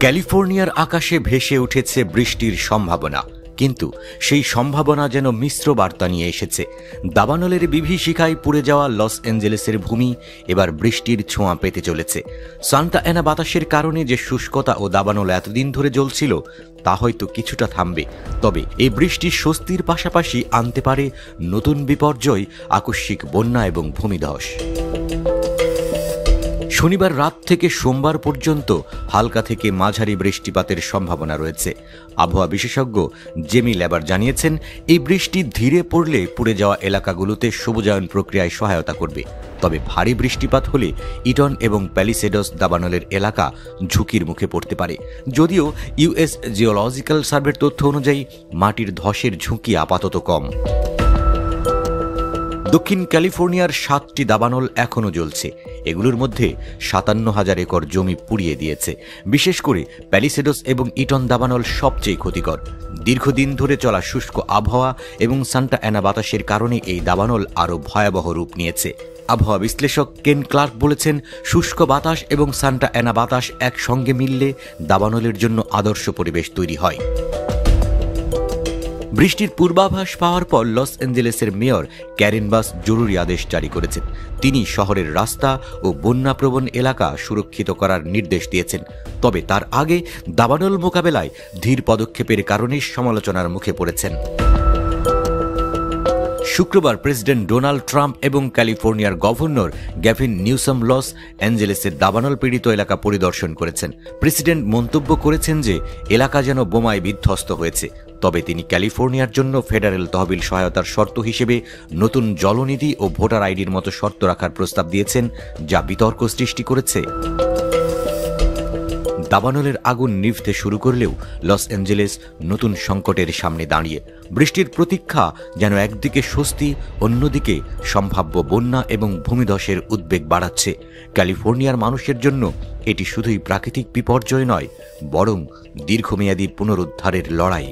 ক্যালিফোর্নিয়ার আকাশে ভেসে উঠেছে বৃষ্টির সম্ভাবনা, কিন্তু সেই সম্ভাবনা যেন মিশ্র বার্তা নিয়ে এসেছে। দাবানলের বিভীষিকায় পুড়ে যাওয়া লস অ্যাঞ্জেলেসের ভূমি এবার বৃষ্টির ছোঁয়া পেতে চলেছে। সান্টা অ্যানা বাতাসের কারণে যে শুষ্কতা ও দাবানল এতদিন ধরে জ্বলছিল তা হয়তো কিছুটা থামবে, তবে এই বৃষ্টির স্বস্তির পাশাপাশি আনতে পারে নতুন বিপর্যয়, আকস্মিক বন্যা এবং ভূমিধস। শনিবার রাত থেকে সোমবার পর্যন্ত হালকা থেকে মাঝারি বৃষ্টিপাতের সম্ভাবনা রয়েছে। আবহাওয়া বিশেষজ্ঞ জেমি লেবার জানিয়েছেন, এই বৃষ্টি ধীরে পড়লে পুড়ে যাওয়া এলাকাগুলোতে সবুজায়ন প্রক্রিয়ায় সহায়তা করবে। তবে ভারী বৃষ্টিপাত হলে ইটন এবং প্যালিসেডস দাবানলের এলাকা ঝুঁকির মুখে পড়তে পারে। যদিও ইউএস জিওলজিক্যাল সার্ভের তথ্য অনুযায়ী মাটির ধসের ঝুঁকি আপাতত কম। দক্ষিণ ক্যালিফোর্নিয়ার 7টি দাবানল এখনও জ্বলছে। এগুলোর মধ্যে 57,000 একর জমি পুড়িয়ে দিয়েছে। বিশেষ করে প্যালিসেডস এবং ইটন দাবানল সবচেয়ে ক্ষতিকর। দীর্ঘদিন ধরে চলা শুষ্ক আবহাওয়া এবং সান্টা অ্যানা বাতাসের কারণে এই দাবানল আরও ভয়াবহ রূপ নিয়েছে। আবহাওয়া বিশ্লেষক কেন ক্লার্ক বলেছেন, শুষ্ক বাতাস এবং সান্টা অ্যানা বাতাস একসঙ্গে মিললে দাবানলের জন্য আদর্শ পরিবেশ তৈরি হয়। বৃষ্টির পূর্বাভাস পাওয়ার পর লস অ্যাঞ্জেলেসের মেয়র ক্যারেন বাস জরুরি আদেশ জারি করেছেন। তিনি শহরের রাস্তা ও বন্যাপ্রবণ এলাকা সুরক্ষিত করার নির্দেশ দিয়েছেন। তবে তার আগে দাবানল মোকাবেলায় ধীর পদক্ষেপের কারণে সমালোচনার মুখে পড়েছেন। শুক্রবার প্রেসিডেন্ট ডোনাল্ড ট্রাম্প এবং ক্যালিফোর্নিয়ার গভর্নর গ্যাভিন নিউসাম লস অ্যাঞ্জেলেসের দাবানল পীড়িত এলাকা পরিদর্শন করেছেন। প্রেসিডেন্ট মন্তব্য করেছেন যে এলাকা যেন বোমায় বিধ্বস্ত হয়েছে। তবে তিনি ক্যালিফোর্নিয়ার জন্য ফেডারেল তহবিল সহায়তার শর্ত হিসেবে নতুন জলনীতি ও ভোটার আইডির মতো শর্ত রাখার প্রস্তাব দিয়েছেন, যা বিতর্ক সৃষ্টি করেছে। দাবানলের আগুন নিভতে শুরু করলেও লস অ্যাঞ্জেলেস নতুন সংকটের সামনে দাঁড়িয়ে। বৃষ্টির প্রতীক্ষা যেন একদিকে স্বস্তি, অন্যদিকে সম্ভাব্য বন্যা এবং ভূমিধসের উদ্বেগ বাড়াচ্ছে। ক্যালিফোর্নিয়ার মানুষের জন্য এটি শুধুই প্রাকৃতিক বিপর্যয় নয়, বরং দীর্ঘমেয়াদী পুনরুদ্ধারের লড়াই।